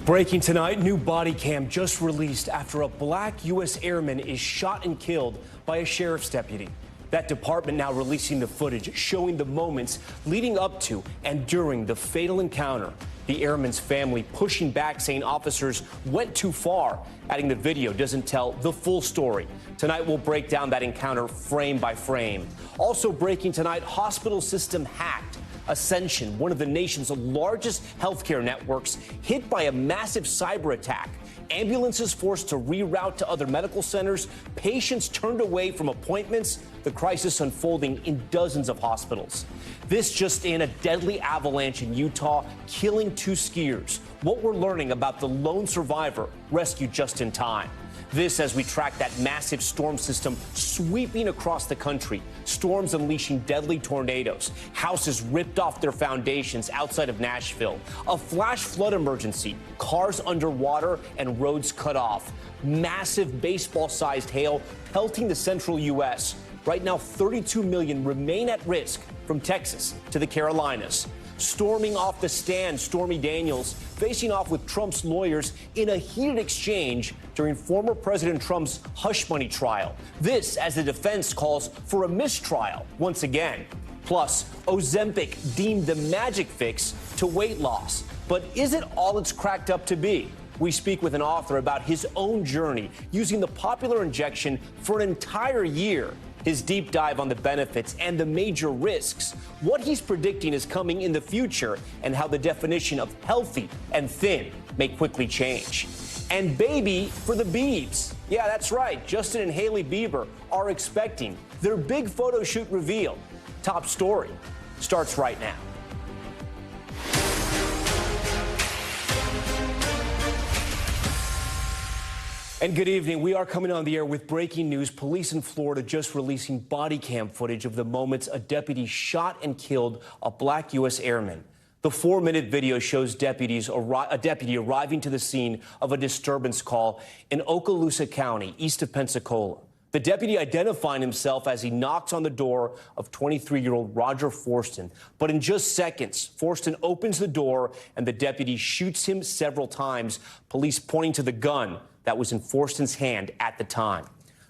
Breaking tonight, new body cam just released after a black U.S. airman is shot and killed by a sheriff's deputy. That department now releasing the footage showing the moments leading up to and during the fatal encounter. The airman's family pushing back, saying officers went too far, adding the video doesn't tell the full story. Tonight, we'll break down that encounter frame by frame. Also breaking tonight, hospital system hacked. Ascension, one of the nation's largest healthcare networks, hit by a massive cyber attack. Ambulances forced to reroute to other medical centers, patients turned away from appointments, the crisis unfolding in dozens of hospitals. This just in, a deadly avalanche in Utah, killing 2 skiers. What we're learning about the lone survivor rescued just in time. This as we track that massive storm system sweeping across the country. Storms unleashing deadly tornadoes. Houses ripped off their foundations outside of Nashville. A flash flood emergency. Cars underwater and roads cut off. Massive baseball-sized hail pelting the central U.S. Right now, 32 million remain at risk from Texas to the Carolinas. Storming off the stand, Stormy Daniels facing off with Trump's lawyers in a heated exchange during former President Trump's hush money trial. This as the defense calls for a mistrial once again. Plus, Ozempic deemed the magic fix to weight loss. But is it all it's cracked up to be? We speak with an author about his own journey using the popular injection for an entire year. His deep dive on the benefits and the major risks, what he's predicting is coming in the future, and how the definition of healthy and thin may quickly change. And baby for the Biebs. Yeah, that's right. Justin and Hailey Bieber are expecting their big photo shoot reveal. Top story starts right now. And good evening. We are coming on the air with breaking news. Police in Florida just releasing body cam footage of the moments a deputy shot and killed a black U.S. airman. The 4-minute video shows a deputy arriving to the scene of a disturbance call in Okaloosa County, east of Pensacola. The deputy identifying himself as he knocks on the door of 23-year-old Roger Forston. But in just seconds, Forston opens the door and the deputy shoots him several times, police pointing to the gun that was in Forston's hand at the time.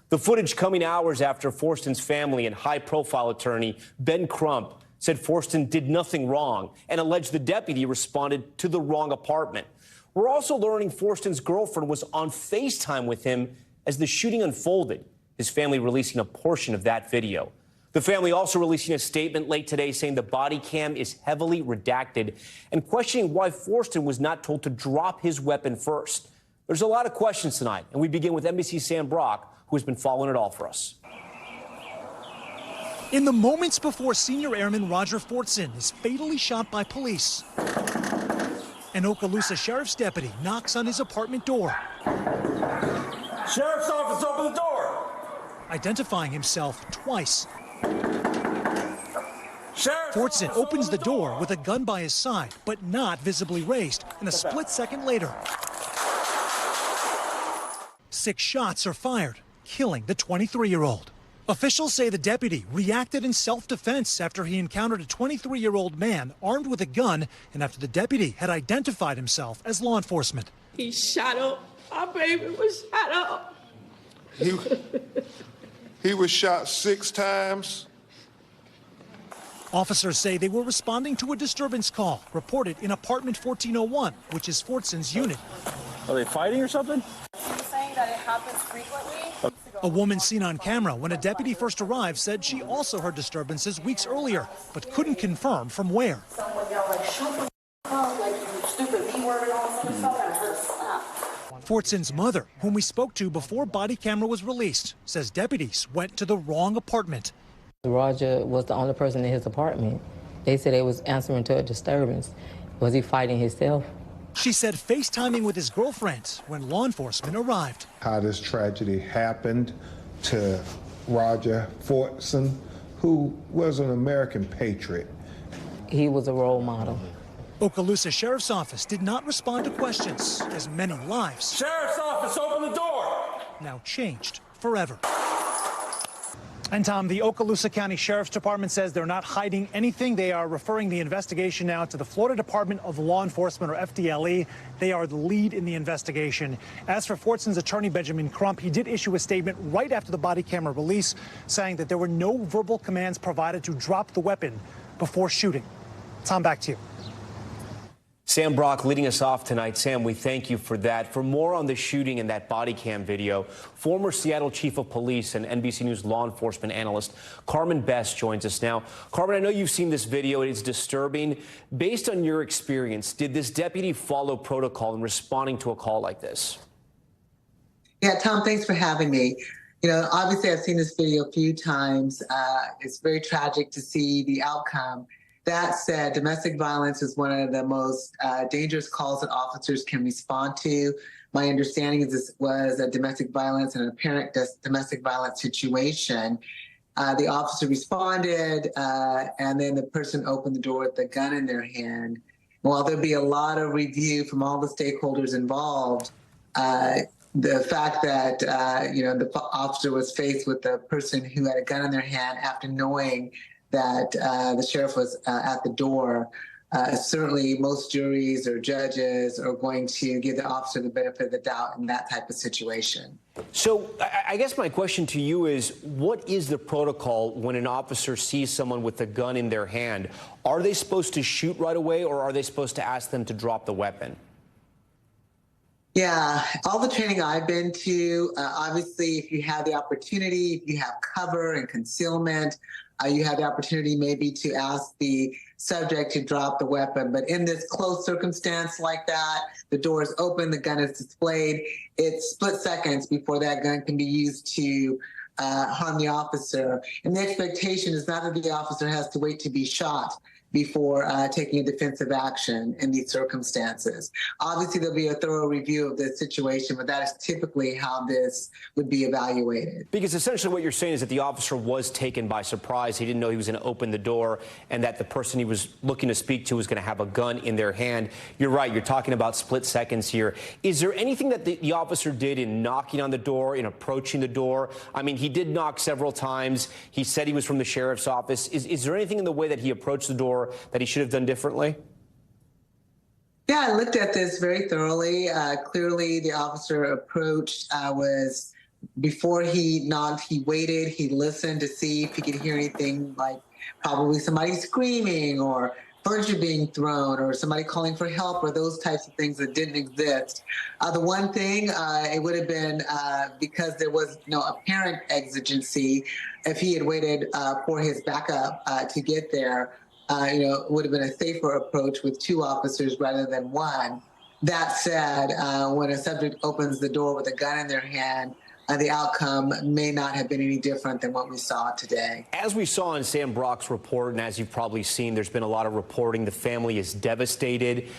The footage coming hours after Forston's family and high-profile attorney Ben Crump said Forston did nothing wrong and alleged the deputy responded to the wrong apartment. We're also learning Forston's girlfriend was on FaceTime with him as the shooting unfolded, his family releasing a portion of that video. The family also releasing a statement late today saying the body cam is heavily redacted and questioning why Forston was not told to drop his weapon first. There's a lot of questions tonight, and we begin with NBC's Sam Brock, who has been following it all for us. In the moments before Senior Airman Roger Forston is fatally shot by police, an Okaloosa Sheriff's deputy knocks on his apartment door. Sheriff's office, open the door! Identifying himself twice. Forston opens the door with a gun by his side, but not visibly raised, and a split second later, 6 shots are fired, killing the 23-year-old. Officials say the deputy reacted in self-defense after he encountered a 23-year-old man armed with a gun and after the deputy had identified himself as law enforcement. He shot up. Our baby was shot up. He was shot 6 times. Officers say they were responding to a disturbance call reported in apartment 1401, which is Forston's unit. Are they fighting or something? That it happens frequently. A woman seen on camera when a deputy first arrived said she also heard disturbances weeks earlier, but couldn't confirm from where. Someone yelled like, shoot the up, like you stupid B-word and all this other stuff, and I heard slap. Forston's mother, whom we spoke to before body camera was released, says deputies went to the wrong apartment. Roger was the only person in his apartment. They said they was answering to a disturbance. Was he fighting himself? She said FaceTiming with his girlfriend when law enforcement arrived. How this tragedy happened to Roger Forston, who was an American patriot. He was a role model. Okaloosa Sheriff's Office did not respond to questions as many lives. Sheriff's office, open the door! Now changed forever. And Tom, the Okaloosa County Sheriff's Department says they're not hiding anything. They are referring the investigation now to the Florida Department of Law Enforcement, or FDLE. They are the lead in the investigation. As for Fortson's attorney, Benjamin Crump, he did issue a statement right after the body camera release saying that there were no verbal commands provided to drop the weapon before shooting. Tom, back to you. Sam Brock leading us off tonight. Sam, we thank you for that. For more on the shooting and that body cam video, former Seattle Chief of Police and NBC News law enforcement analyst Carmen Best joins us now. Carmen, I know you've seen this video. It is disturbing. Based on your experience, did this deputy follow protocol in responding to a call like this? Yeah, Tom, thanks for having me. You know, obviously I've seen this video a few times. It's very tragic to see the outcome. That said, domestic violence is one of the most dangerous calls that officers can respond to. My understanding is this was a domestic violence and an apparent domestic violence situation. The officer responded, and then the person opened the door with the gun in their hand. While there'll be a lot of review from all the stakeholders involved, the fact that, the officer was faced with the person who had a gun in their hand after knowing that the sheriff was at the door, certainly most juries or judges are going to give the officer the benefit of the doubt in that type of situation. So I guess my question to you is, what is the protocol when an officer sees someone with a gun in their hand? Are they supposed to shoot right away, or are they supposed to ask them to drop the weapon? Yeah, all the training I've been to, obviously, if you have the opportunity, if you have cover and concealment, you have the opportunity maybe to ask the subject to drop the weapon. But in this close circumstance like that, the door is open, the gun is displayed. It's split seconds before that gun can be used to harm the officer. And the expectation is not that the officer has to wait to be shot before taking a defensive action in these circumstances. Obviously, there'll be a thorough review of the situation, but that is typically how this would be evaluated. Because essentially what you're saying is that the officer was taken by surprise. He didn't know he was going to open the door and that the person he was looking to speak to was going to have a gun in their hand. You're right. You're talking about split seconds here. Is there anything that the officer did in knocking on the door, in approaching the door? I mean, he did knock several times. He said he was from the sheriff's office. Is there anything in the way that he approached the door that he should have done differently? Yeah, I looked at this very thoroughly. Clearly, the officer approached was before he knocked, he waited, he listened to see if he could hear anything like probably somebody screaming or furniture being thrown or somebody calling for help or those types of things that didn't exist. The one thing, it would have been because there was no apparent exigency, if he had waited for his backup to get there, it would have been a safer approach with two officers rather than one. That said, when a subject opens the door with a gun in their hand, the outcome may not have been any different than what we saw today. As we saw in Sam Brock's report, and as you've probably seen, there's been a lot of reporting. The family is devastated.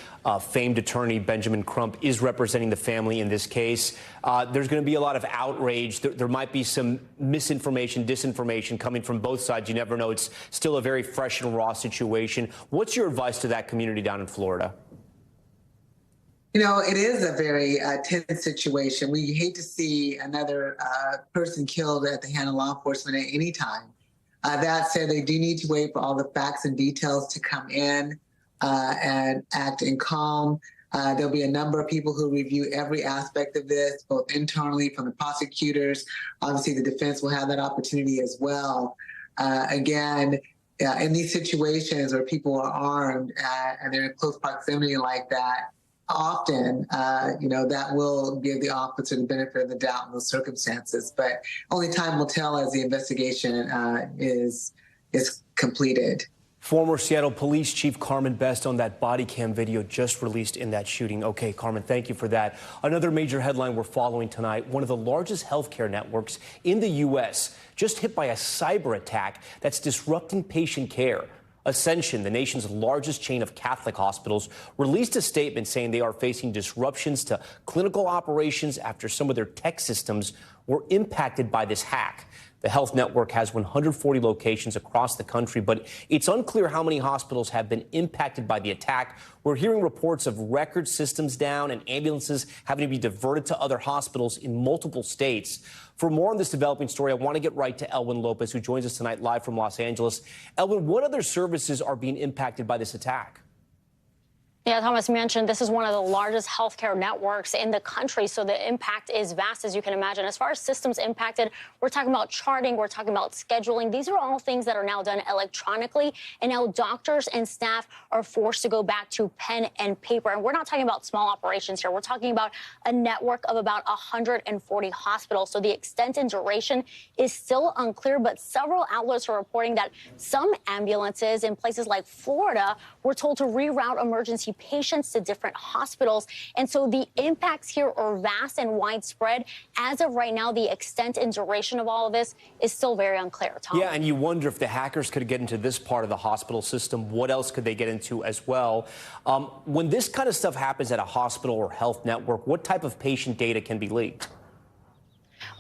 Famed attorney Benjamin Crump is representing the family in this case. There's going to be a lot of outrage. There might be some misinformation, disinformation coming from both sides. You never know. It's still a very fresh and raw situation. What's your advice to that community down in Florida? You know, it is a very tense situation. We hate to see another person killed at the hand of law enforcement at any time. That said, they do need to wait for all the facts and details to come in and act in calm. There'll be a number of people who review every aspect of this, both internally from the prosecutors. Obviously, the defense will have that opportunity as well. Again, in these situations where people are armed and they're in close proximity like that, often, that will give the officer the benefit of the doubt in those circumstances. But only time will tell as the investigation is completed. Former Seattle Police Chief Carmen Best on that body cam video just released in that shooting. Okay, Carmen, thank you for that. Another major headline we're following tonight. One of the largest healthcare networks in the U.S. just hit by a cyber attack that's disrupting patient care. Ascension, the nation's largest chain of Catholic hospitals, released a statement saying they are facing disruptions to clinical operations after some of their tech systems were impacted by this hack. The health network has 140 locations across the country, but it's unclear how many hospitals have been impacted by the attack. We're hearing reports of record systems down and ambulances having to be diverted to other hospitals in multiple states. For more on this developing story, I want to get right to Elwin Lopez, who joins us tonight live from Los Angeles. Elwin, what other services are being impacted by this attack? Yeah, Thomas mentioned this is one of the largest healthcare networks in the country, so the impact is vast, as you can imagine. As far as systems impacted, we're talking about charting, we're talking about scheduling. These are all things that are now done electronically, and now doctors and staff are forced to go back to pen and paper. And we're not talking about small operations here. We're talking about a network of about 140 hospitals. So the extent and duration is still unclear, but several outlets are reporting that some ambulances in places like Florida were told to reroute emergency patients to different hospitals. And so the impacts here are vast and widespread. As of right now, the extent and duration of all of this is still very unclear, Tom. Yeah, and you wonder if the hackers could get into this part of the hospital system, what else could they get into as well? When this kind of stuff happens at a hospital or health network, what type of patient data can be leaked?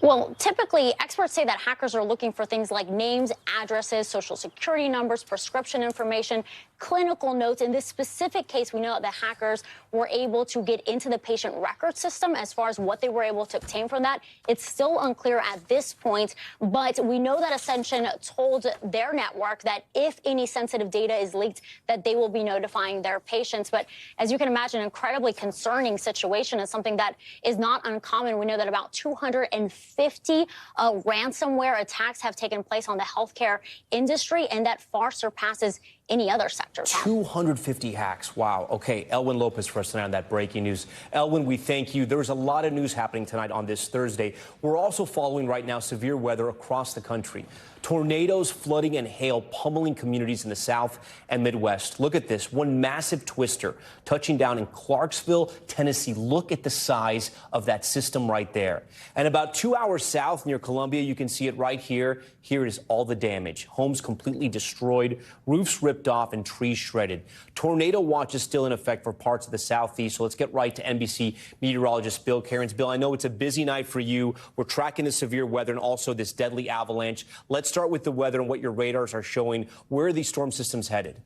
Well, typically, experts say that hackers are looking for things like names, addresses, social security numbers, prescription information, clinical notes. In this specific case, we know that the hackers were able to get into the patient record system. As far as what they were able to obtain from that, it's still unclear at this point. But we know that Ascension told their network that if any sensitive data is leaked, that they will be notifying their patients. But as you can imagine, an incredibly concerning situation is something that is not uncommon. We know that about 250 ransomware attacks have taken place on the healthcare industry, and that far surpasses any other sector. 250 hacks. Wow. Okay. Elwin Lopez for us tonight on that breaking news. Elwin, we thank you. There's a lot of news happening tonight on this Thursday. We're also following right now severe weather across the country. Tornadoes, flooding, and hail pummeling communities in the South and Midwest. Look at this. One massive twister touching down in Clarksville, Tennessee. Look at the size of that system right there. And about 2 hours south near Columbia, you can see it right here. Here is all the damage. Homes completely destroyed, roofs ripped off, and trees shredded. Tornado watch is still in effect for parts of the Southeast. So let's get right to NBC meteorologist Bill Cairns. Bill, I know it's a busy night for you. We're tracking the severe weather and also this deadly avalanche. Let's start with the weather and what your radars are showing. Where are these storm systems headed?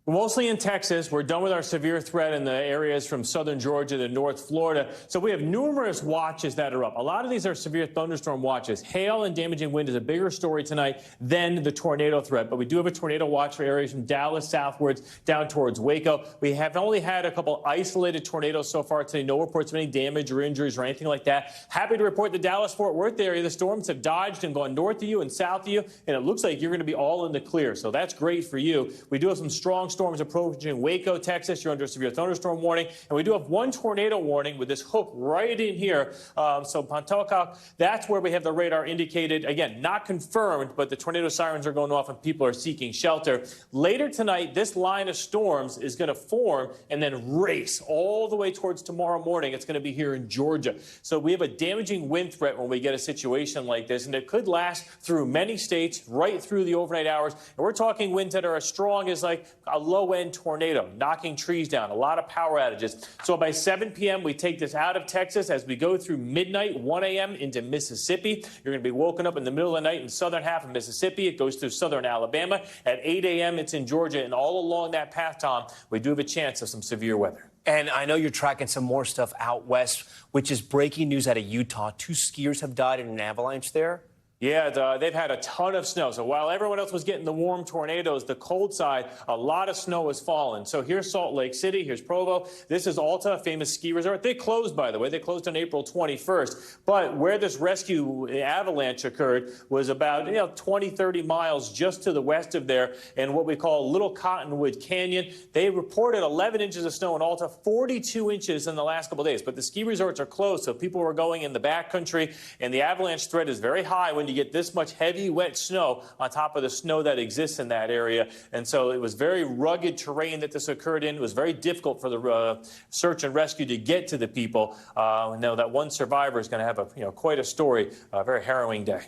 We're mostly in Texas. We're done with our severe threat in the areas from southern Georgia to North Florida. So we have numerous watches that are up. A lot of these are severe thunderstorm watches. Hail and damaging wind is a bigger story tonight than the tornado threat. But we do have a tornado watch for areas from Dallas southwards down towards Waco. We have only had a couple isolated tornadoes so far today. No reports of any damage or injuries or anything like that. Happy to report the Dallas-Fort Worth area. The storms have dodged and gone north of you and south of you. And it looks like you're going to be all in the clear. So that's great for you. We do have some strong storms approaching Waco, Texas. You're under a severe thunderstorm warning. And we do have one tornado warning with this hook right in here. So Pontotoc, that's where we have the radar indicated. Again, not confirmed, but the tornado sirens are going off and people are seeking shelter. Later tonight, this line of storms is going to form and then race all the way towards tomorrow morning. It's going to be here in Georgia. So we have a damaging wind threat when we get a situation like this, and it could last through many states, right through the overnight hours. And we're talking winds that are as strong as like a low-end tornado, knocking trees down, a lot of power outages. So by 7 p.m., we take this out of Texas as we go through midnight, 1 a.m. into Mississippi. You're going to be woken up in the middle of the night in southern half of Mississippi. It goes through southern Alabama. At 8 a.m., it's in Georgia. And all along that path, Tom, we do have a chance of some severe weather. And I know you're tracking some more stuff out west, which is breaking news out of Utah. 2 skiers have died in an avalanche there. Yeah, they've had a ton of snow. So while everyone else was getting the warm tornadoes, the cold side, a lot of snow has fallen. So here's Salt Lake City. Here's Provo. This is Alta, a famous ski resort. They closed, by the way. They closed on April 21st. But where this rescue avalanche occurred was about 20, 30 miles just to the west of there in what we call Little Cottonwood Canyon. They reported 11 inches of snow in Alta, 42 inches in the last couple of days. But the ski resorts are closed, so people were going in the backcountry. And the avalanche threat is very high when you get this much heavy, wet snow on top of the snow that exists in that area. And so it was very rugged terrain that this occurred in. It was very difficult for the search and rescue to get to the people. Now that one survivor is going to have quite a story, a very harrowing day.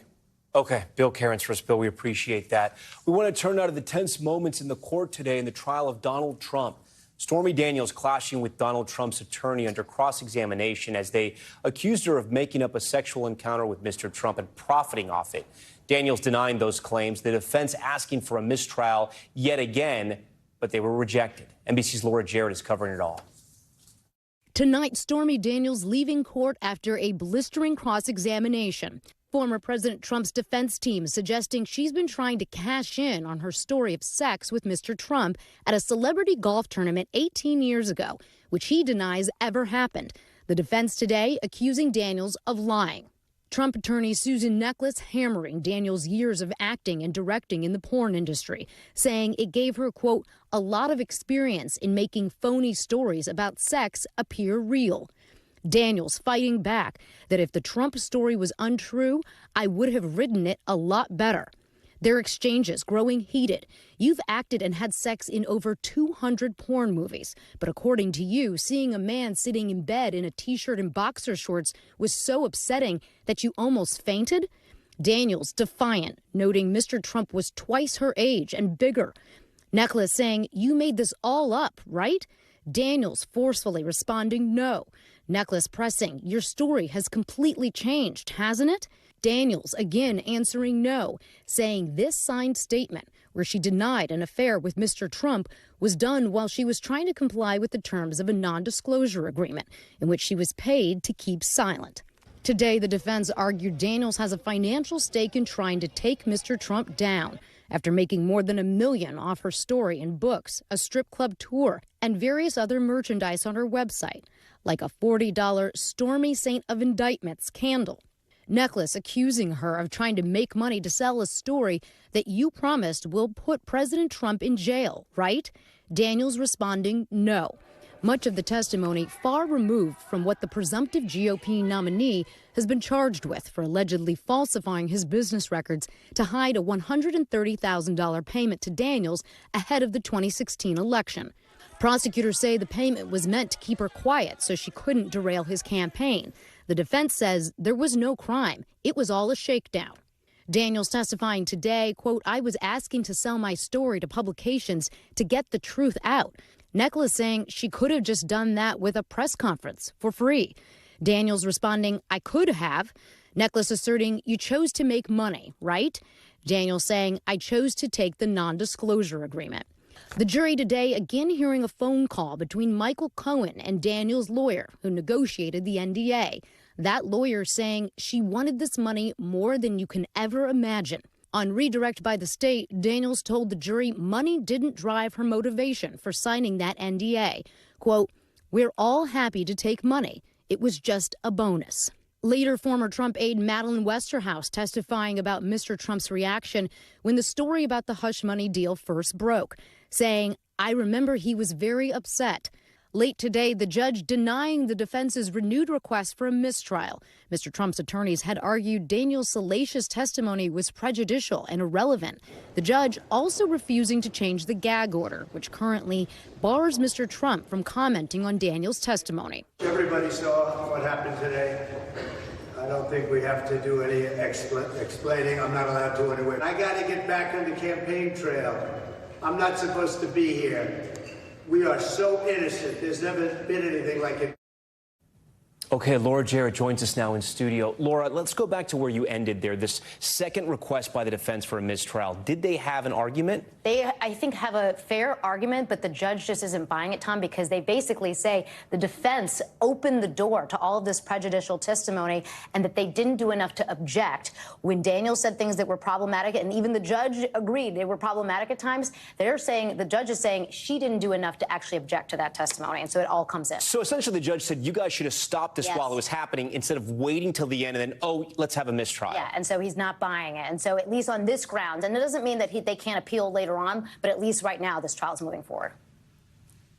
Okay, Bill Cairns for us. Bill, we appreciate that. We want to turn now to the tense moments in the court today in the trial of Donald Trump. Stormy Daniels clashing with Donald Trump's attorney under cross-examination as they accused her of making up a sexual encounter with Mr. Trump and profiting off it. Daniels denying those claims, the defense asking for a mistrial yet again, but they were rejected. NBC's Laura Jarrett is covering it all. Tonight, Stormy Daniels leaving court after a blistering cross-examination. Former President Trump's defense team suggesting she's been trying to cash in on her story of sex with Mr. Trump at a celebrity golf tournament 18 years ago, which he denies ever happened. The defense today accusing Daniels of lying. Trump attorney Susan Necheles hammering Daniels' years of acting and directing in the porn industry, saying it gave her, quote, a lot of experience in making phony stories about sex appear real. Daniels fighting back that if the Trump story was untrue, I would have written it a lot better. Their exchanges growing heated. You've acted and had sex in over 200 porn movies. But according to you, seeing a man sitting in bed in a T-shirt and boxer shorts was so upsetting that you almost fainted? Daniels defiant, noting Mr. Trump was twice her age and bigger. Necheles saying, you made this all up, right? Daniels forcefully responding, no. Necheles pressing, your story has completely changed, hasn't it? Daniels again answering no, saying this signed statement, where she denied an affair with Mr. Trump, was done while she was trying to comply with the terms of a non-disclosure agreement, in which she was paid to keep silent. Today, the defense argued Daniels has a financial stake in trying to take Mr. Trump down, after making more than $1 million off her story in books, a strip club tour, and various other merchandise on her website, like a $40 Stormy Saint of Indictments candle. Necheles accusing her of trying to make money to sell a story that you promised will put President Trump in jail, right? Daniels responding no. Much of the testimony far removed from what the presumptive GOP nominee has been charged with for allegedly falsifying his business records to hide a $130,000 payment to Daniels ahead of the 2016 election. Prosecutors say the payment was meant to keep her quiet so she couldn't derail his campaign. The defense says there was no crime. It was all a shakedown. Daniels testifying today, quote, I was asking to sell my story to publications to get the truth out. Necheles saying she could have just done that with a press conference for free. Daniels responding, I could have. Necheles asserting, you chose to make money, right? Daniels saying, I chose to take the non-disclosure agreement. The jury today again hearing a phone call between Michael Cohen and Daniels' lawyer who negotiated the NDA. That lawyer saying she wanted this money more than you can ever imagine. On redirect by the state, Daniels told the jury money didn't drive her motivation for signing that NDA. Quote, we're all happy to take money. It was just a bonus. Later, former Trump aide Madeleine Westerhouse testifying about Mr. Trump's reaction when the story about the hush money deal first broke, saying, I remember he was very upset. Late today, the judge denying the defense's renewed request for a mistrial. Mr. Trump's attorneys had argued Daniels' salacious testimony was prejudicial and irrelevant. The judge also refusing to change the gag order, which currently bars Mr. Trump from commenting on Daniels' testimony. Everybody saw what happened today. I don't think we have to do any explaining. I'm not allowed to anyway. I got to get back on the campaign trail. I'm not supposed to be here. We are so innocent. There's never been anything like it. Okay, Laura Jarrett joins us now in studio. Laura, let's go back to where you ended there. This second request by the defense for a mistrial. Did they have an argument? They, I think, have a fair argument, but the judge just isn't buying it, Tom, because they basically say the defense opened the door to all of this prejudicial testimony and that they didn't do enough to object. When Daniels said things that were problematic, and even the judge agreed they were problematic at times, they're saying, the judge is saying she didn't do enough to actually object to that testimony, and so it all comes in. So essentially the judge said you guys should have stopped this while it was happening instead of waiting till the end and then, oh, let's have a mistrial. Yeah, and so he's not buying it. And so at least on this grounds, and it doesn't mean that they can't appeal later on, but at least right now this trial is moving forward.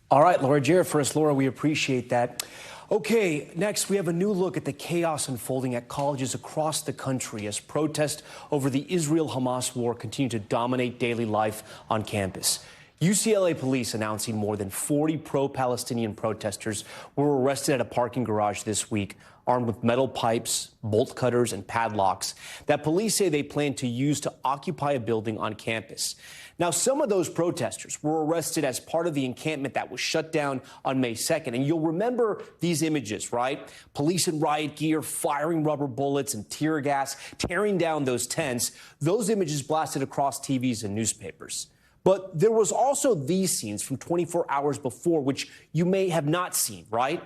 All right, Laura Jarrett first. Laura, we appreciate that. Okay, next we have a new look at the chaos unfolding at colleges across the country as protests over the Israel-Hamas war continue to dominate daily life on campus. UCLA police announcing more than 40 pro-Palestinian protesters were arrested at a parking garage this week, armed with metal pipes, bolt cutters, and padlocks that police say they plan to use to occupy a building on campus. Now, some of those protesters were arrested as part of the encampment that was shut down on May 2nd. And you'll remember these images, right? Police in riot gear, firing rubber bullets and tear gas, tearing down those tents. Those images blasted across TVs and newspapers. But there was also these scenes from 24 hours before, which you may have not seen, right?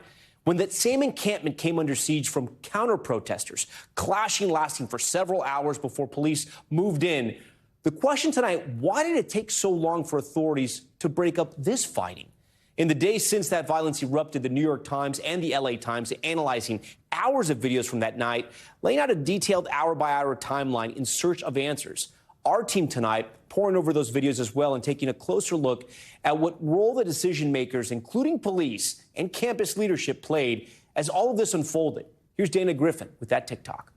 When that same encampment came under siege from counter-protesters, clashing lasting for several hours before police moved in. The question tonight, why did it take so long for authorities to break up this fighting? In the days since that violence erupted, the New York Times and the LA Times analyzing hours of videos from that night, laying out a detailed hour-by-hour timeline in search of answers. Our team tonight poring over those videos as well and taking a closer look at what role the decision makers, including police and campus leadership, played as all of this unfolded. Here's Dana Griffin with that TikTok.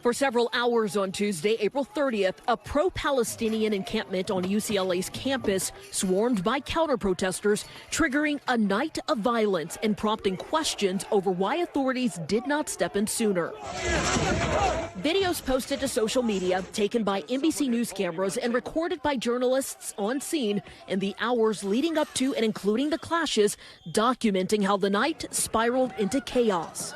For several hours on Tuesday, April 30th, a pro-Palestinian encampment on UCLA's campus swarmed by counter-protesters, triggering a night of violence and prompting questions over why authorities did not step in sooner. Videos posted to social media, taken by NBC News cameras and recorded by journalists on scene in the hours leading up to and including the clashes, documenting how the night spiraled into chaos.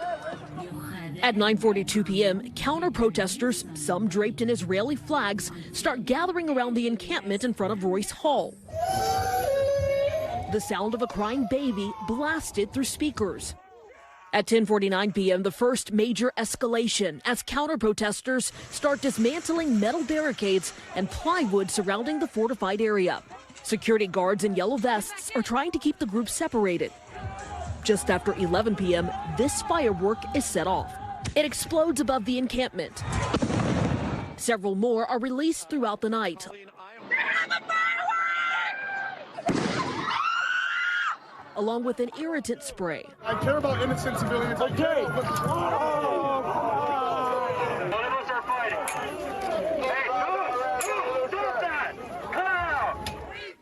At 9:42 p.m., counter-protesters, some draped in Israeli flags, start gathering around the encampment in front of Royce Hall. The sound of a crying baby blasted through speakers. At 10:49 p.m., the first major escalation as counter-protesters start dismantling metal barricades and plywood surrounding the fortified area. Security guards in yellow vests are trying to keep the group separated. Just after 11 p.m., this firework is set off. It explodes above the encampment. Several more are released throughout the night. Along with an irritant spray. I care about innocent civilians. Okay. None of us are fighting. Hey, stop that! Come out!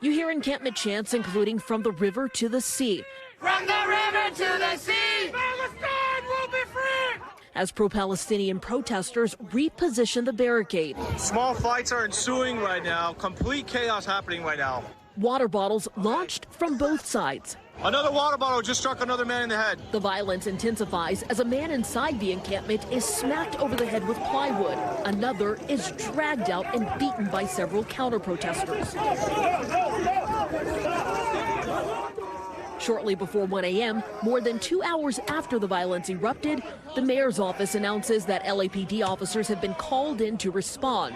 You hear encampment chants, including "From the river to the sea." From the river to the sea! Palestine will be free! As pro-Palestinian protesters reposition the barricade. Small fights are ensuing right now. Complete chaos happening right now. Water bottles launched from both sides. Another water bottle just struck another man in the head. The violence intensifies as a man inside the encampment is smacked over the head with plywood. Another is dragged out and beaten by several counter-protesters. Shortly before 1 a.m., more than 2 hours after the violence erupted, the mayor's office announces that LAPD officers have been called in to respond.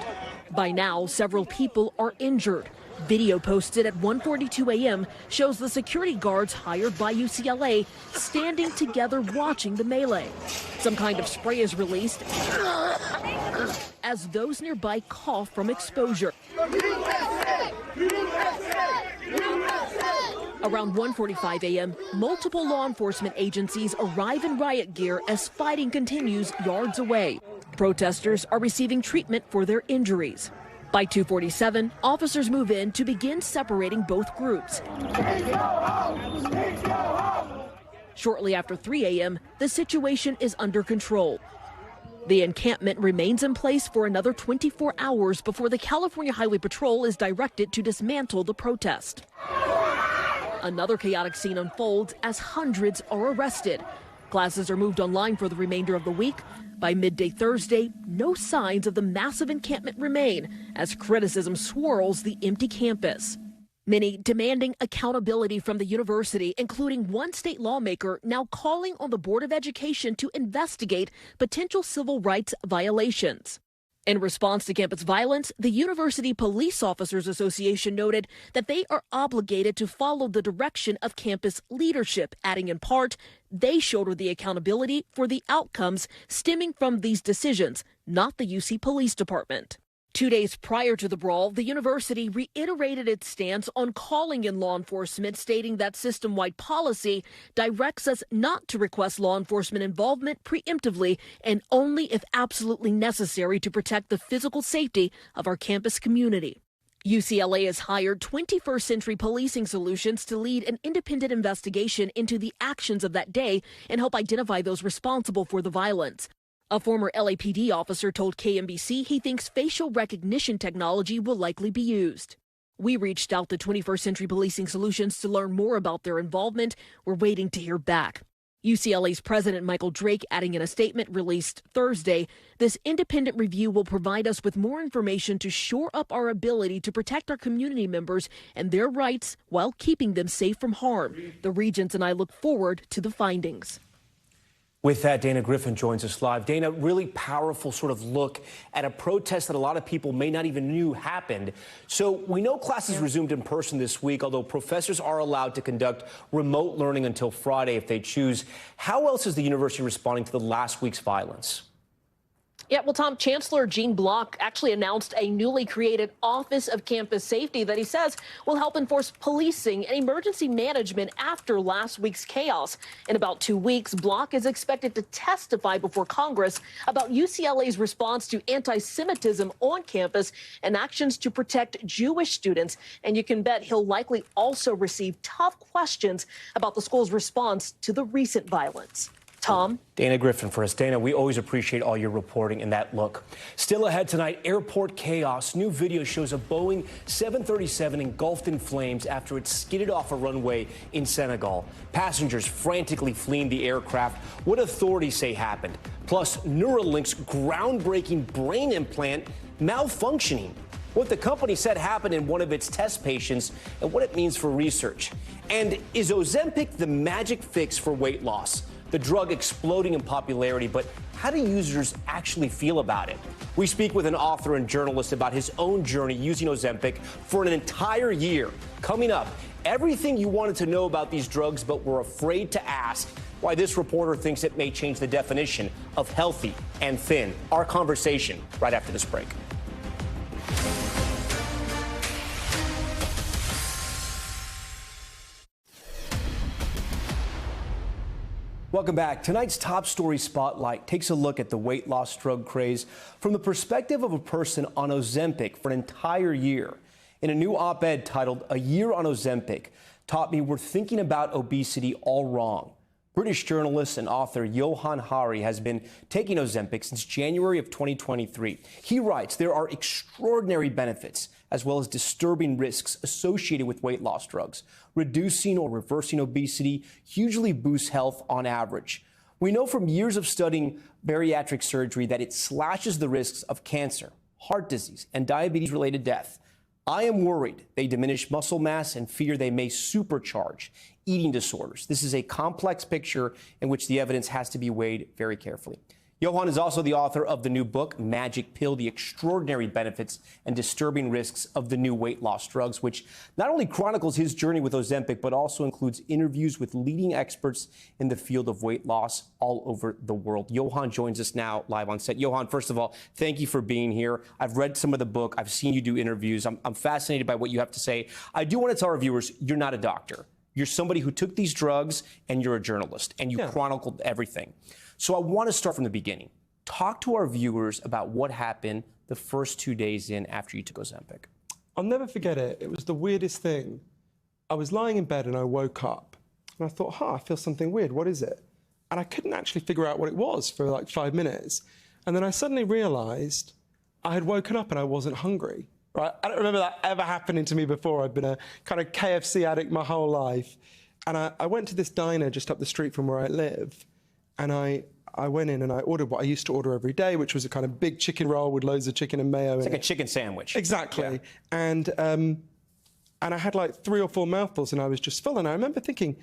By now, several people are injured. Video posted at 1:42 a.m. shows the security guards hired by UCLA standing together watching the melee. Some kind of spray is released as those nearby cough from exposure. Around 1:45 a.m., multiple law enforcement agencies arrive in riot gear as fighting continues yards away. Protesters are receiving treatment for their injuries. By 2:47, officers move in to begin separating both groups. Shortly after 3 a.m., the situation is under control. The encampment remains in place for another 24 hours before the California Highway Patrol is directed to dismantle the protest. Another chaotic scene unfolds as hundreds are arrested. Classes are moved online for the remainder of the week. By midday Thursday, no signs of the massive encampment remain as criticism swirls the empty campus. Many demanding accountability from the university, including one state lawmaker now calling on the Board of Education to investigate potential civil rights violations. In response to campus violence, the University Police Officers Association noted that they are obligated to follow the direction of campus leadership, adding in part, they shoulder the accountability for the outcomes stemming from these decisions, not the UC Police Department. 2 days prior to the brawl, the university reiterated its stance on calling in law enforcement, stating that system-wide policy directs us not to request law enforcement involvement preemptively and only if absolutely necessary to protect the physical safety of our campus community. UCLA has hired 21st Century Policing Solutions to lead an independent investigation into the actions of that day and help identify those responsible for the violence. A former LAPD officer told KNBC he thinks facial recognition technology will likely be used. We reached out to 21st Century Policing Solutions to learn more about their involvement. We're waiting to hear back. UCLA's President Michael Drake adding in a statement released Thursday, this independent review will provide us with more information to shore up our ability to protect our community members and their rights while keeping them safe from harm. The Regents and I look forward to the findings. With that, Dana Griffin joins us live. Dana, really powerful sort of look at a protest that a lot of people may not even knew happened. So we know classes resumed in person this week, although professors are allowed to conduct remote learning until Friday if they choose. How else is the university responding to the last week's violence? Yeah, well, Tom, Chancellor Gene Block actually announced a newly created Office of Campus Safety that he says will help enforce policing and emergency management after last week's chaos. In about 2 weeks, Block is expected to testify before Congress about UCLA's response to anti-Semitism on campus and actions to protect Jewish students. And you can bet he'll likely also receive tough questions about the school's response to the recent violence. Tom? Dana Griffin for us. Dana, we always appreciate all your reporting and that look. Still ahead tonight, airport chaos. New video shows a Boeing 737 engulfed in flames after it skidded off a runway in Senegal. Passengers frantically fleeing the aircraft. What authorities say happened. Plus, Neuralink's groundbreaking brain implant malfunctioning. What the company said happened in one of its test patients and what it means for research. And is Ozempic the magic fix for weight loss? The drug exploding in popularity, but how do users actually feel about it? We speak with an author and journalist about his own journey using Ozempic for an entire year. Coming up, everything you wanted to know about these drugs but were afraid to ask. Why this reporter thinks it may change the definition of healthy and thin. Our conversation right after this break. Welcome back. Tonight's top story spotlight takes a look at the weight loss drug craze from the perspective of a person on Ozempic for an entire year. In a new op-ed titled "A Year on Ozempic Taught Me We're Thinking About Obesity All Wrong," British journalist and author Johann Hari has been taking Ozempic since January of 2023. He writes there are extraordinary benefits as well as disturbing risks associated with weight loss drugs. Reducing or reversing obesity hugely boosts health on average. We know from years of studying bariatric surgery that it slashes the risks of cancer, heart disease, and diabetes-related death. I am worried they diminish muscle mass and fear they may supercharge eating disorders. This is a complex picture in which the evidence has to be weighed very carefully. Johann is also the author of the new book, Magic Pill, The Extraordinary Benefits and Disturbing Risks of the New Weight Loss Drugs, which not only chronicles his journey with Ozempic, but also includes interviews with leading experts in the field of weight loss all over the world. Johann joins us now live on set. Johann, first of all, thank you for being here. I've read some of the book. I've seen you do interviews. I'm fascinated by what you have to say. I do want to tell our viewers, you're not a doctor. You're somebody who took these drugs, and you're a journalist, and you chronicled everything. So I want to start from the beginning. Talk to our viewers about what happened the first 2 days in after you took Ozempic. I'll never forget it. It was the weirdest thing. I was lying in bed and I woke up and I thought, I feel something weird. What is it? And I couldn't actually figure out what it was for like 5 minutes. And then I suddenly realized I had woken up and I wasn't hungry. Right? I don't remember that ever happening to me before. I've been a kind of KFC addict my whole life. And I went to this diner just up the street from where I live. And I went in and I ordered what I used to order every day, which was a kind of big chicken roll with loads of chicken and mayo. It's like a chicken sandwich. Exactly. Yeah. And I had like 3 or 4 mouthfuls and I was just full. And I remember thinking,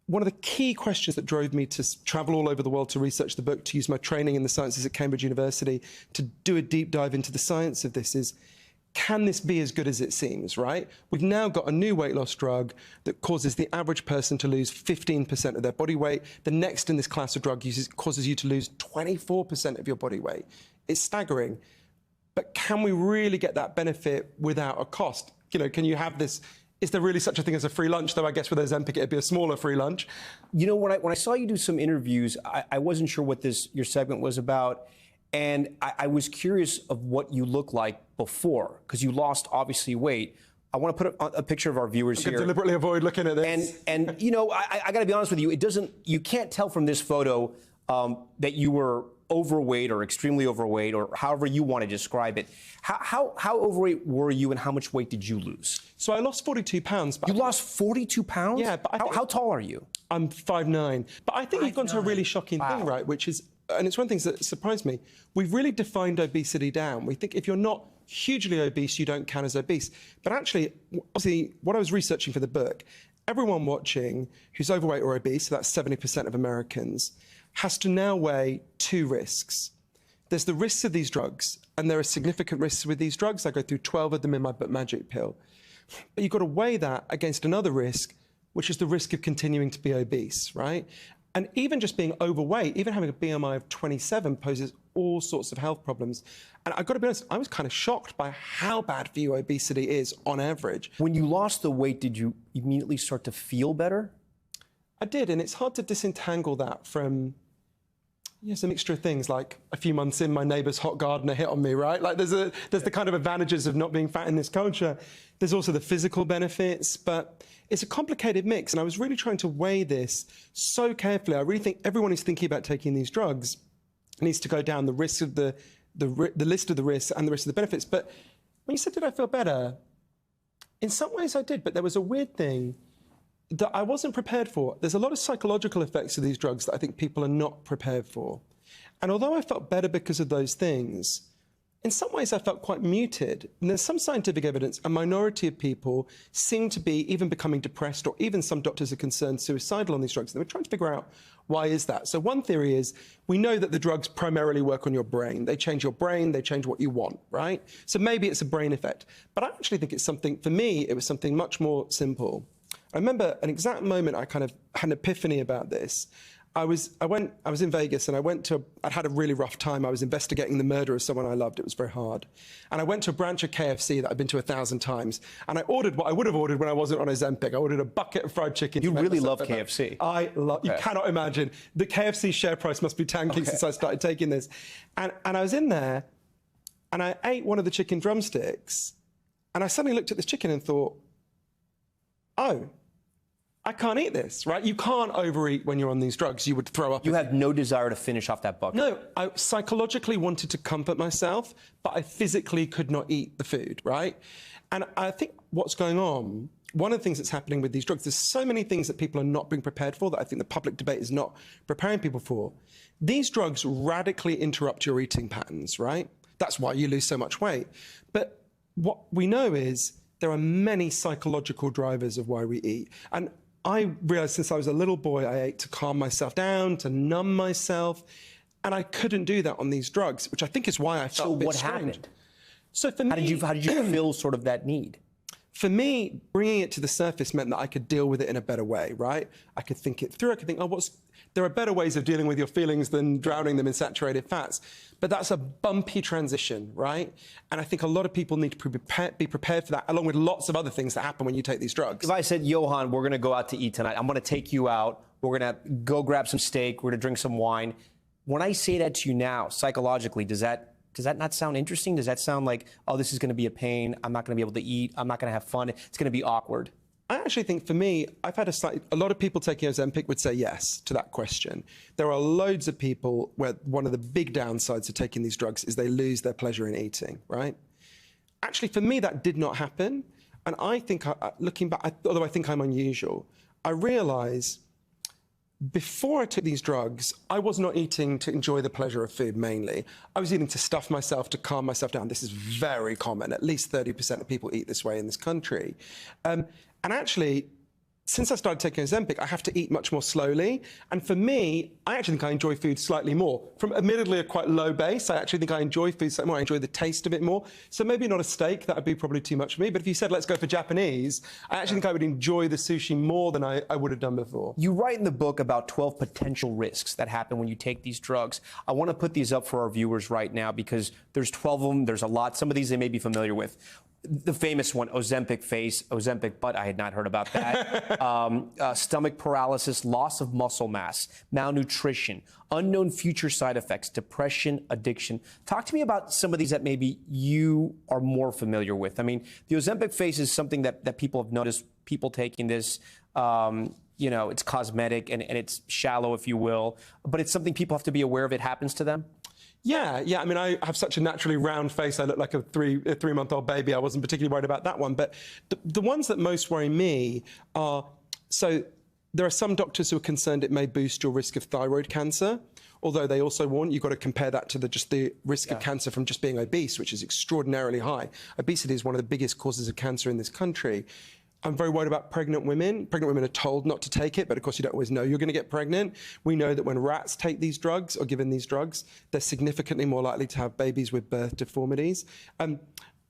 one of the key questions that drove me to travel all over the world to research the book, to use my training in the sciences at Cambridge University, to do a deep dive into the science of this is, can this be as good as it seems, right? We've now got a new weight loss drug that causes the average person to lose 15% of their body weight. The next in this class of drug causes you to lose 24% of your body weight. It's staggering. But can we really get that benefit without a cost? You know, can you have this? Is there really such a thing as a free lunch? Though I guess with Ozempic, it'd be a smaller free lunch. You know, when I saw you do some interviews, I wasn't sure what your segment was about. And I was curious of what you look like before, because you lost, obviously, weight. I want to put a picture of our viewers here. Deliberately avoid looking at this. And you know, I got to be honest with you, you can't tell from this photo that you were overweight or extremely overweight, or however you want to describe it. How overweight were you, and how much weight did you lose? So I lost 42 pounds. You lost 42 pounds? Yeah. But how tall are you? I'm 5'9". But I think you've gone to a really shocking thing, right, which is, and it's one of the things that surprised me, we've really defined obesity down. We think if you're not hugely obese, you don't count as obese. But actually, obviously, what I was researching for the book, everyone watching who's overweight or obese, so that's 70% of Americans, has to now weigh two risks. There's the risks of these drugs, and there are significant risks with these drugs. I go through 12 of them in my book, Magic Pill. But you've got to weigh that against another risk, which is the risk of continuing to be obese, right? And even just being overweight, even having a BMI of 27 poses all sorts of health problems. And I've got to be honest, I was kind of shocked by how bad for you obesity is on average. When you lost the weight, did you immediately start to feel better? I did, and it's hard to disentangle that from a mixture of things. Like a few months in, my neighbour's hot gardener hit on me, right? Like there's the kind of advantages of not being fat in this culture. There's also the physical benefits, but it's a complicated mix. And I was really trying to weigh this so carefully. I really think everyone who's thinking about taking these drugs needs to go down the risks of the list of the risks and the risks of the benefits. But when you said, did I feel better? In some ways I did, but there was a weird thing that I wasn't prepared for. There's a lot of psychological effects of these drugs that I think people are not prepared for. And although I felt better because of those things, in some ways I felt quite muted. And there's some scientific evidence a minority of people seem to be even becoming depressed, or even some doctors are concerned suicidal on these drugs. And we're trying to figure out why is that. So one theory is we know that the drugs primarily work on your brain. They change your brain, they change what you want, right? So maybe it's a brain effect. But I actually think it's something, for me, it was something much more simple. I remember an exact moment I kind of had an epiphany about this. I was in Vegas, and I'd had a really rough time. I was investigating the murder of someone I loved. It was very hard. And I went to a branch of KFC that I'd been to 1,000 times. And I ordered what I would have ordered when I wasn't on Ozempic. I ordered a bucket of fried chicken. You really love KFC. You cannot imagine. The KFC share price must be tanking since I started taking this. And I was in there, and I ate one of the chicken drumsticks. And I suddenly looked at this chicken and thought, oh, I can't eat this, right? You can't overeat when you're on these drugs. You would throw up. You have no desire to finish off that bucket. No, I psychologically wanted to comfort myself, but I physically could not eat the food, right? And I think what's going on, one of the things that's happening with these drugs, there's so many things that people are not being prepared for that I think the public debate is not preparing people for. These drugs radically interrupt your eating patterns, right? That's why you lose so much weight. But what we know is there are many psychological drivers of why we eat. And I realized since I was a little boy, I ate to calm myself down, to numb myself, and I couldn't do that on these drugs, which I think is why I felt a bit strange. Happened? So for me, how did you feel sort of that need? For me, bringing it to the surface meant that I could deal with it in a better way, right? I could think it through. I could think, there are better ways of dealing with your feelings than drowning them in saturated fats. But that's a bumpy transition, right? And I think a lot of people need to be prepared for that, along with lots of other things that happen when you take these drugs. If I said, Johan, we're going to go out to eat tonight, I'm going to take you out, we're going to go grab some steak, we're going to drink some wine. When I say that to you now, psychologically, does that not sound interesting? Does that sound like, oh, this is going to be a pain, I'm not going to be able to eat, I'm not going to have fun, it's going to be awkward? I actually think for me, I've had a lot of people taking Ozempic would say yes to that question. There are loads of people where one of the big downsides of taking these drugs is they lose their pleasure in eating, right? Actually, for me, that did not happen. And I think, looking back, although I think I'm unusual, I realise before I took these drugs, I was not eating to enjoy the pleasure of food mainly. I was eating to stuff myself, to calm myself down. This is very common. At least 30% of people eat this way in this country. And actually, since I started taking Ozempic, I have to eat much more slowly. And for me, I actually think I enjoy food slightly more. From admittedly a quite low base, I actually think I enjoy food slightly more. I enjoy the taste of it more. So maybe not a steak, that would be probably too much for me. But if you said, let's go for Japanese, I actually think I would enjoy the sushi more than I would have done before. You write in the book about 12 potential risks that happen when you take these drugs. I want to put these up for our viewers right now because there's 12 of them. There's a lot. Some of these they may be familiar with. the famous one, Ozempic face, Ozempic butt, I had not heard about that. Stomach paralysis, loss of muscle mass, malnutrition, unknown future side effects, depression, addiction. Talk to me about some of these that maybe you are more familiar with. I mean, the Ozempic face is something that people have noticed, people taking this. You know, it's cosmetic and it's shallow, if you will, but it's something people have to be aware of. It happens to them. Yeah. I mean, I have such a naturally round face. I look like a three-month-old baby. I wasn't particularly worried about that one. But the ones that most worry me are, so there are some doctors who are concerned it may boost your risk of thyroid cancer, although they also warn you've got to compare that to just the risk of cancer from just being obese, which is extraordinarily high. Obesity is one of the biggest causes of cancer in this country. I'm very worried about pregnant women. Pregnant women are told not to take it, but of course you don't always know you're going to get pregnant. We know that when rats take these drugs or given these drugs, they're significantly more likely to have babies with birth deformities. I'm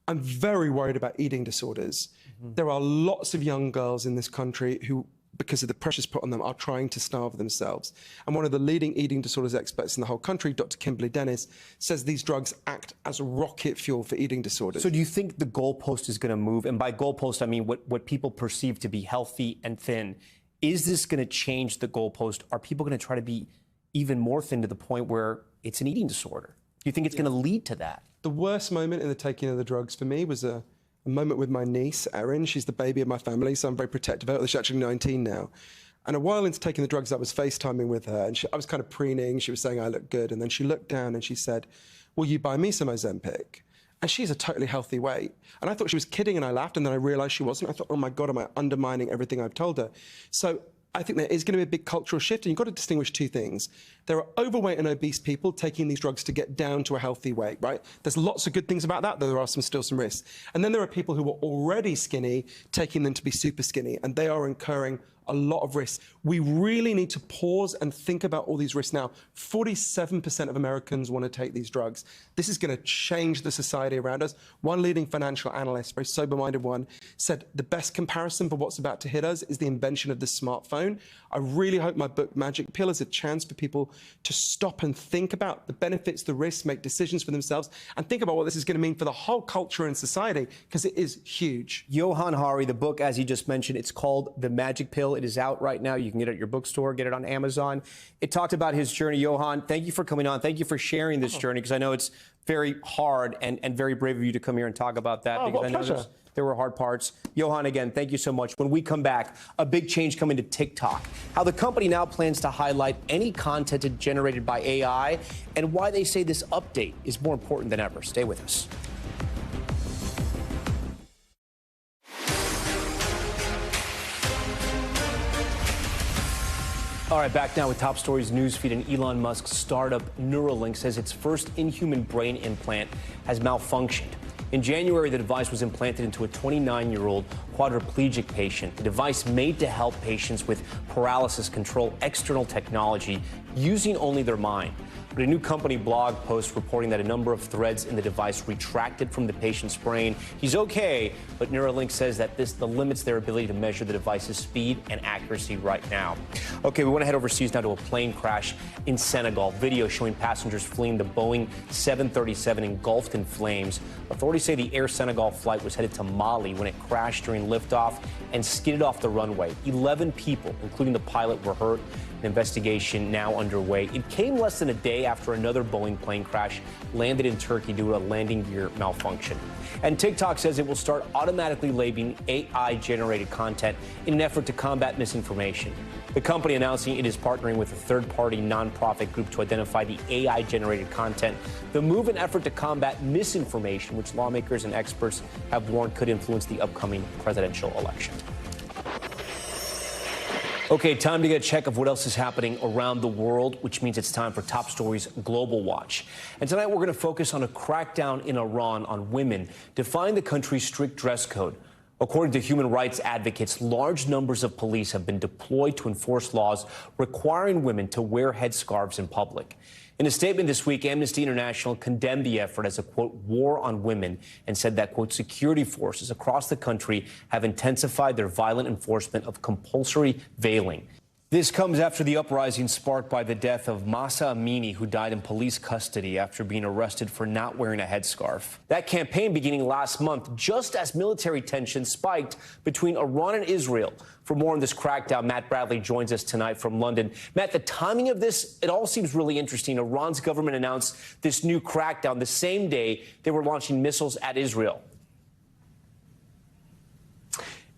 very worried about eating disorders. There are lots of young girls in this country who, because of the pressures put on them, are trying to starve themselves. And one of the leading eating disorders experts in the whole country, Dr. Kimberly Dennis, says these drugs act as rocket fuel for eating disorders. So do you think the goalpost is going to move? And by goalpost, I mean what people perceive to be healthy and thin. Is this going to change the goalpost? Are people going to try to be even more thin to the point where it's an eating disorder? Do you think it's going to lead to that? The worst moment in the taking of the drugs for me was a moment with my niece, Erin. She's the baby of my family, so I'm very protective of her. She's actually 19 now. And a while into taking the drugs, I was FaceTiming with her, and I was kind of preening. She was saying I look good. And then she looked down and she said, will you buy me some Ozempic? And she's a totally healthy weight. And I thought she was kidding, and I laughed, and then I realized she wasn't. I thought, oh my God, am I undermining everything I've told her? So I think there is going to be a big cultural shift, and you've got to distinguish two things. There are overweight and obese people taking these drugs to get down to a healthy weight, right? There's lots of good things about that, though there are still some risks. And then there are people who are already skinny taking them to be super skinny, and they are incurring a lot of risks. We really need to pause and think about all these risks now. 47% of Americans want to take these drugs. This is going to change the society around us. One leading financial analyst, very sober-minded one, said the best comparison for what's about to hit us is the invention of the smartphone. I really hope my book, Magic Pill, is a chance for people to stop and think about the benefits, the risks, make decisions for themselves, and think about what this is going to mean for the whole culture and society, because it is huge. Johann Hari, the book, as you just mentioned, it's called The Magic Pill. It is out right now. You can get it at your bookstore, get it on Amazon. It talked about his journey. Johann, thank you for coming on. Thank you for sharing this journey, because I know it's very hard and very brave of you to come here and talk about that. Because I know there were hard parts. Johann, again, thank you so much. When we come back, a big change coming to TikTok. How the company now plans to highlight any content generated by AI and why they say this update is more important than ever. Stay with us. All right, back now with Top Stories newsfeed, and Elon Musk's startup Neuralink says its first inhuman brain implant has malfunctioned. In January, the device was implanted into a 29-year-old quadriplegic patient. The device made to help patients with paralysis control external technology using only their mind. But a new company blog post reporting that a number of threads in the device retracted from the patient's brain. He's okay, but Neuralink says that this limits their ability to measure the device's speed and accuracy right now. Okay, we want to head overseas now to a plane crash in Senegal. Video showing passengers fleeing the Boeing 737 engulfed in flames. Authorities say the Air Senegal flight was headed to Mali when it crashed during liftoff and skidded off the runway. 11 people, including the pilot, were hurt. An investigation now underway. It came less than a day after another Boeing plane crash landed in Turkey due to a landing gear malfunction. And TikTok says it will start automatically labeling AI-generated content in an effort to combat misinformation. The company announcing it is partnering with a third-party nonprofit group to identify the AI-generated content. The move, an effort to combat misinformation, which lawmakers and experts have warned could influence the upcoming presidential election. Okay, time to get a check of what else is happening around the world, which means it's time for Top Stories Global Watch. And tonight we're going to focus on a crackdown in Iran on women, defying the country's strict dress code. According to human rights advocates, large numbers of police have been deployed to enforce laws requiring women to wear headscarves in public. In a statement this week, Amnesty International condemned the effort as a, quote, war on women and said that, quote, security forces across the country have intensified their violent enforcement of compulsory veiling. This comes after the uprising sparked by the death of Mahsa Amini, who died in police custody after being arrested for not wearing a headscarf. That campaign beginning last month, just as military tensions spiked between Iran and Israel. For more on this crackdown, Matt Bradley joins us tonight from London. Matt, the timing of this, it all seems really interesting. Iran's government announced this new crackdown the same day they were launching missiles at Israel.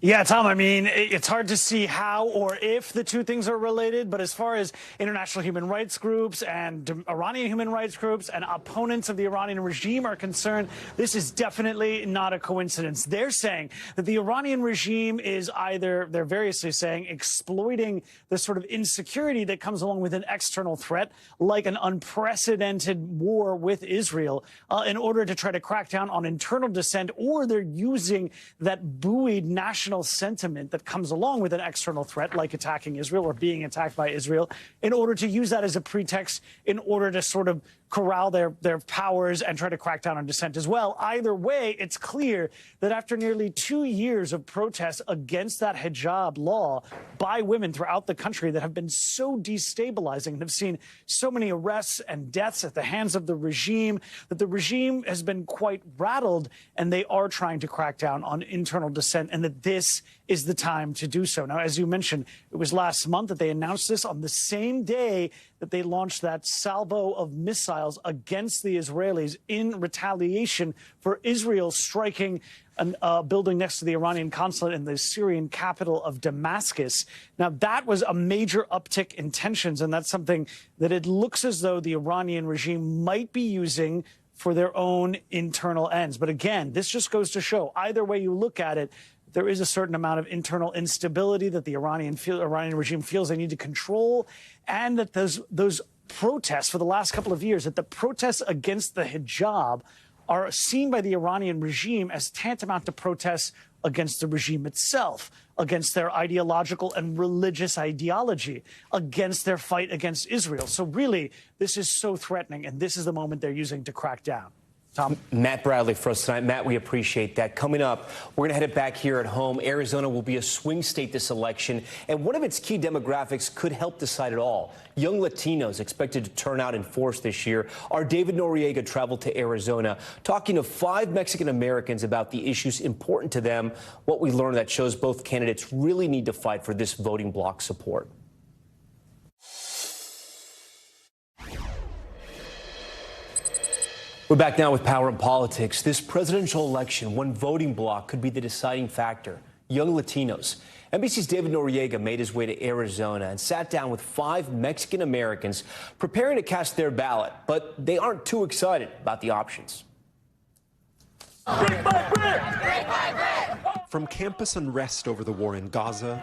Yeah, Tom, I mean, it's hard to see how or if the two things are related, but as far as international human rights groups and Iranian human rights groups and opponents of the Iranian regime are concerned, this is definitely not a coincidence. They're saying that the Iranian regime is either, they're variously saying, exploiting the sort of insecurity that comes along with an external threat, like an unprecedented war with Israel, in order to try to crack down on internal dissent, or they're using that buoyed national sentiment that comes along with an external threat like attacking Israel or being attacked by Israel in order to use that as a pretext in order to sort of corral their powers and try to crack down on dissent as well. Either way, it's clear that after nearly 2 years of protests against that hijab law by women throughout the country that have been so destabilizing and have seen so many arrests and deaths at the hands of the regime, that the regime has been quite rattled and they are trying to crack down on internal dissent, and that this is the time to do so. Now, as you mentioned, it was last month that they announced this on the same day that they launched that salvo of missiles against the Israelis in retaliation for Israel striking a building next to the Iranian consulate in the Syrian capital of Damascus. Now, that was a major uptick in tensions, and that's something that it looks as though the Iranian regime might be using for their own internal ends. But again, this just goes to show, either way you look at it, there is a certain amount of internal instability that the Iranian regime feels they need to control, and that those protests for the last couple of years, that the protests against the hijab are seen by the Iranian regime as tantamount to protests against the regime itself, against their ideological and religious ideology, against their fight against Israel. So really, this is so threatening, and this is the moment they're using to crack down. Tom? Matt Bradley for us tonight. Matt, we appreciate that. Coming up, we're going to head it back here at home. Arizona will be a swing state this election, and one of its key demographics could help decide it all. Young Latinos expected to turn out in force this year. Our David Noriega traveled to Arizona, talking to 5 Mexican Americans about the issues important to them. What we learned that shows both candidates really need to fight for this voting bloc support. We're back now with Power and Politics. This presidential election, one voting bloc could be the deciding factor. Young Latinos. NBC's David Noriega made his way to Arizona and sat down with 5 Mexican Americans preparing to cast their ballot, but they aren't too excited about the options. From campus unrest over the war in Gaza,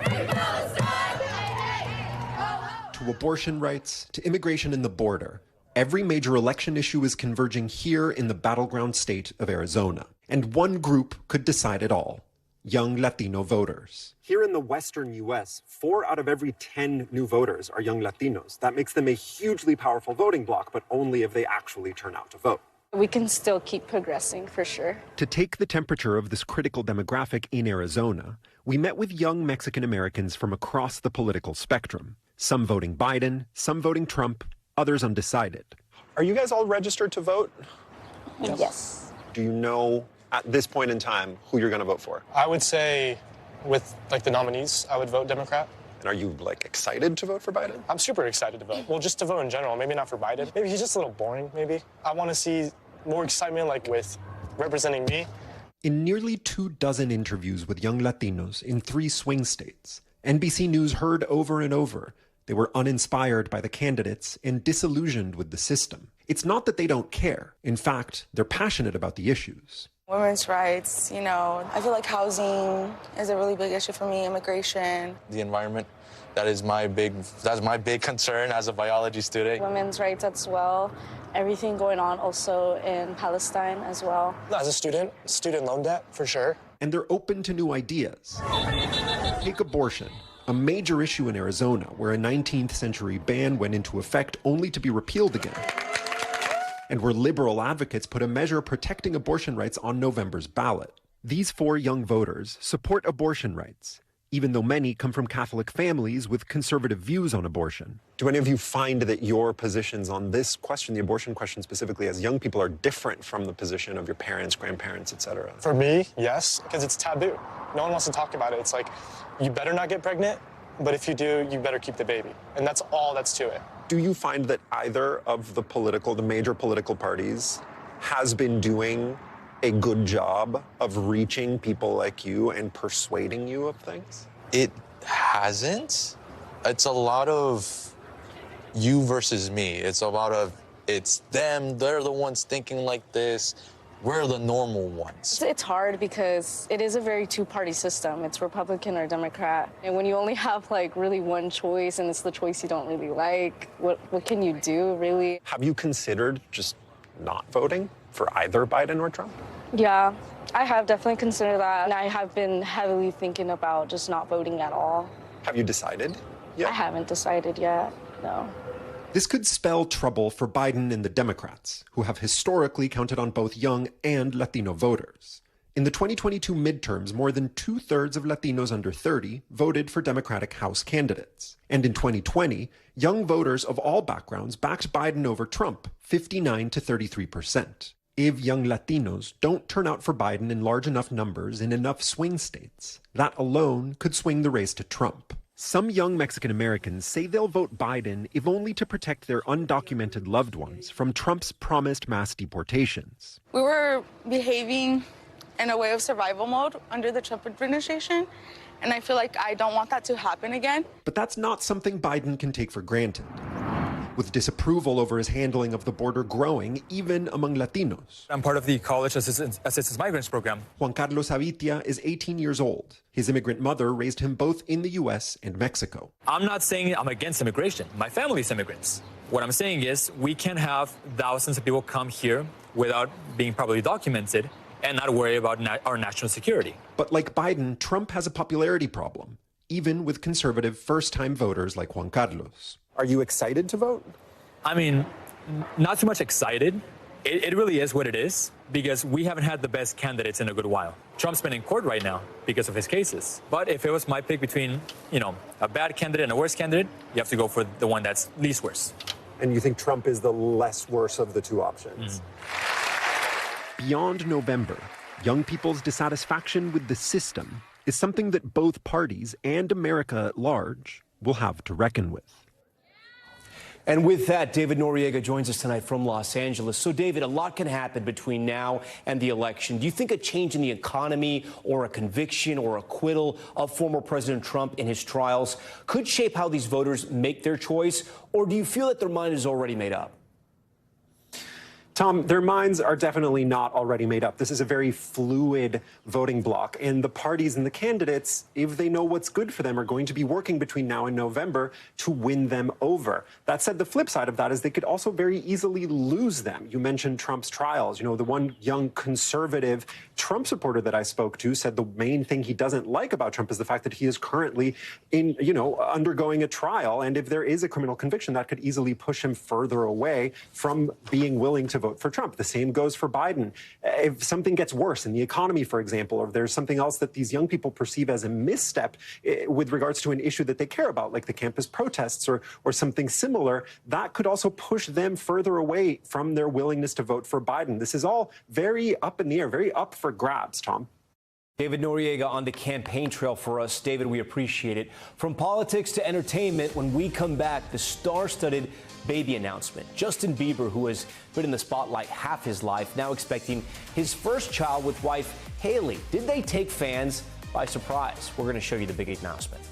to abortion rights, to immigration and the border, every major election issue is converging here in the battleground state of Arizona. And one group could decide it all: young Latino voters. Here in the western U.S., 4 out of every 10 new voters are young Latinos. That makes them a hugely powerful voting bloc, but only if they actually turn out to vote. We can still keep progressing, for sure. To take the temperature of this critical demographic in Arizona, we met with young Mexican Americans from across the political spectrum. Some voting Biden, some voting Trump, others undecided. Are you guys all registered to vote? Yes. Do you know at this point in time who you're going to vote for? I would say with the nominees, I would vote Democrat. And are you excited to vote for Biden? I'm super excited to vote. Well, just to vote in general, maybe not for Biden. Maybe he's just a little boring, maybe. I want to see more excitement with representing me. In nearly 24 interviews with young Latinos in 3 swing states, NBC News heard over and over they were uninspired by the candidates and disillusioned with the system. It's not that they don't care. In fact, they're passionate about the issues. Women's rights, I feel like housing is a really big issue for me, immigration. The environment, that's my big concern as a biology student. Women's rights as well. Everything going on also in Palestine as well. As a student loan debt, for sure. And they're open to new ideas. Take abortion. A major issue in Arizona, where a 19th century ban went into effect only to be repealed again, and where liberal advocates put a measure protecting abortion rights on November's ballot. These 4 young voters support abortion rights, even though many come from Catholic families with conservative views on abortion. Do any of you find that your positions on this question, the abortion question specifically, as young people, are different from the position of your parents, grandparents, etc.? For me, yes, because it's taboo. No one wants to talk about it. It's like, you better not get pregnant, but if you do, you better keep the baby. And that's all that's to it. Do you find that either of the major political parties has been doing a good job of reaching people like you and persuading you of things? It hasn't. It's a lot of you versus me. It's a lot of, it's them, they're the ones thinking like this. We're the normal ones. It's hard because it is a very two-party system. It's Republican or Democrat. And when you only have like really one choice and it's the choice you don't really like, what can you do, really? Have you considered just not voting for either Biden or Trump? Yeah, I have definitely considered that. And I have been heavily thinking about just not voting at all. Have you decided yet? I haven't decided yet, no. This could spell trouble for Biden and the Democrats, who have historically counted on both young and Latino voters. In the 2022 midterms, more than 2/3 of Latinos under 30 voted for Democratic House candidates. And in 2020, young voters of all backgrounds backed Biden over Trump, 59 to 33%. If young Latinos don't turn out for Biden in large enough numbers in enough swing states, that alone could swing the race to Trump. Some young Mexican Americans say they'll vote Biden if only to protect their undocumented loved ones from Trump's promised mass deportations. We were behaving in a way of survival mode under the Trump administration, and I feel like I don't want that to happen again. But that's not something Biden can take for granted. With disapproval over his handling of the border growing, even among Latinos. I'm part of the College Assistance Migrants Program. Juan Carlos Avitia is 18 years old. His immigrant mother raised him both in the U.S. and Mexico. I'm not saying I'm against immigration. My family is immigrants. What I'm saying is we can have thousands of people come here without being properly documented and not worry about our national security. But like Biden, Trump has a popularity problem, even with conservative first-time voters like Juan Carlos. Are you excited to vote? I mean, not too much excited. It really is what it is, because we haven't had the best candidates in a good while. Trump's been in court right now because of his cases. But if it was my pick between, a bad candidate and a worse candidate, you have to go for the one that's least worse. And you think Trump is the less worse of the two options? Beyond November, young people's dissatisfaction with the system is something that both parties and America at large will have to reckon with. And with that, David Noriega joins us tonight from Los Angeles. So, David, a lot can happen between now and the election. Do you think a change in the economy or a conviction or acquittal of former President Trump in his trials could shape how these voters make their choice? Or do you feel that their mind is already made up? Tom, their minds are definitely not already made up. This is a very fluid voting bloc, and the parties and the candidates, if they know what's good for them, are going to be working between now and November to win them over. That said, the flip side of that is they could also very easily lose them. You mentioned Trump's trials. The one young conservative Trump supporter that I spoke to said the main thing he doesn't like about Trump is the fact that he is currently undergoing a trial, and if there is a criminal conviction, that could easily push him further away from being willing to vote for Trump. The same goes for Biden. If something gets worse in the economy, for example, or there's something else that these young people perceive as a misstep with regards to an issue that they care about, like the campus protests or something similar, that could also push them further away from their willingness to vote for Biden. This is all very up in the air, very up for grabs, Tom. David Noriega on the campaign trail for us. David, we appreciate it. From politics to entertainment, when we come back, the star-studded baby announcement. Justin Bieber, who has been in the spotlight half his life, now expecting his first child with wife Hailey. Did they take fans by surprise? We're going to show you the big announcement.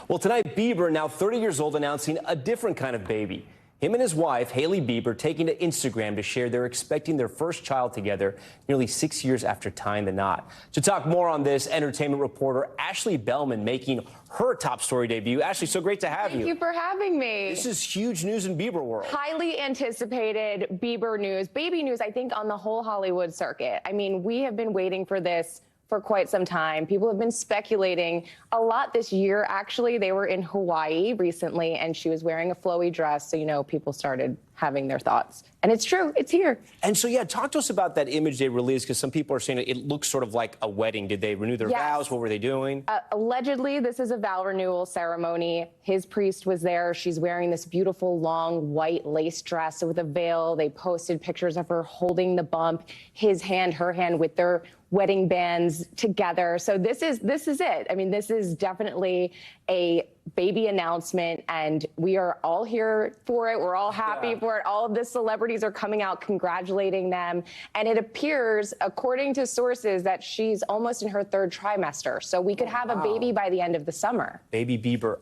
Well, tonight, Bieber, now 30 years old, announcing a different kind of baby. Him and his wife, Hailey Bieber, taking to Instagram to share they're expecting their first child together nearly 6 years after tying the knot. To talk more on this, entertainment reporter Ashley Bellman making her top story debut. Ashley, so great to have you. Thank you for having me. This is huge news in Bieber world. Highly anticipated Bieber news, baby news, I think, on the whole Hollywood circuit. I mean, we have been waiting for this for quite some time. People have been speculating a lot this year. Actually, they were in Hawaii recently, and she was wearing a flowy dress. So, people started having their thoughts. And it's true, it's here. And so, yeah, talk to us about that image they released, because some people are saying it looks sort of like a wedding. Did they renew their vows? What were they doing? Allegedly, this is a vow renewal ceremony. His priest was there. She's wearing this beautiful, long, white lace dress with a veil. They posted pictures of her holding the bump, his hand, her hand, with their wedding bands together. So this is it. I mean, this is definitely a baby announcement, and we are all here for it. We're all happy for it. All of the celebrities are coming out congratulating them. And it appears, according to sources, that she's almost in her third trimester. So we could have a baby by the end of the summer. Baby Bieber.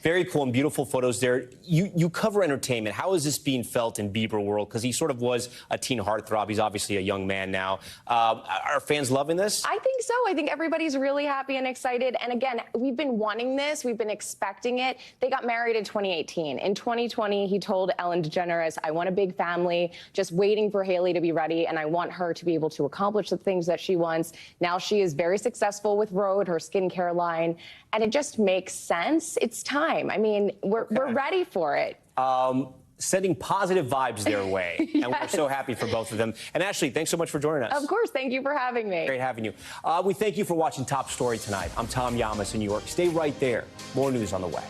Very cool and beautiful photos there. You cover entertainment. How is this being felt in Bieber world? Because he sort of was a teen heartthrob. He's obviously a young man now. Are fans loving this? I think so. I think everybody's really happy and excited. And again, we've been wanting this. We've been expecting it. They got married in 2018. In 2020, he told Ellen DeGeneres, I want a big family, just waiting for Hailey to be ready, and I want her to be able to accomplish the things that she wants. Now she is very successful with Rhode, her skincare line, and it just makes sense. It's time. I mean, we're ready for it. Sending positive vibes their way. Yes. And we're so happy for both of them. And Ashley, thanks so much for joining us. Of course. Thank you for having me. Great having you. We thank you for watching Top Story tonight. I'm Tom Llamas in New York. Stay right there. More news on the way.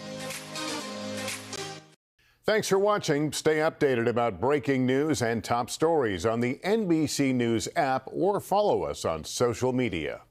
Thanks for watching. Stay updated about breaking news and top stories on the NBC News app, or follow us on social media.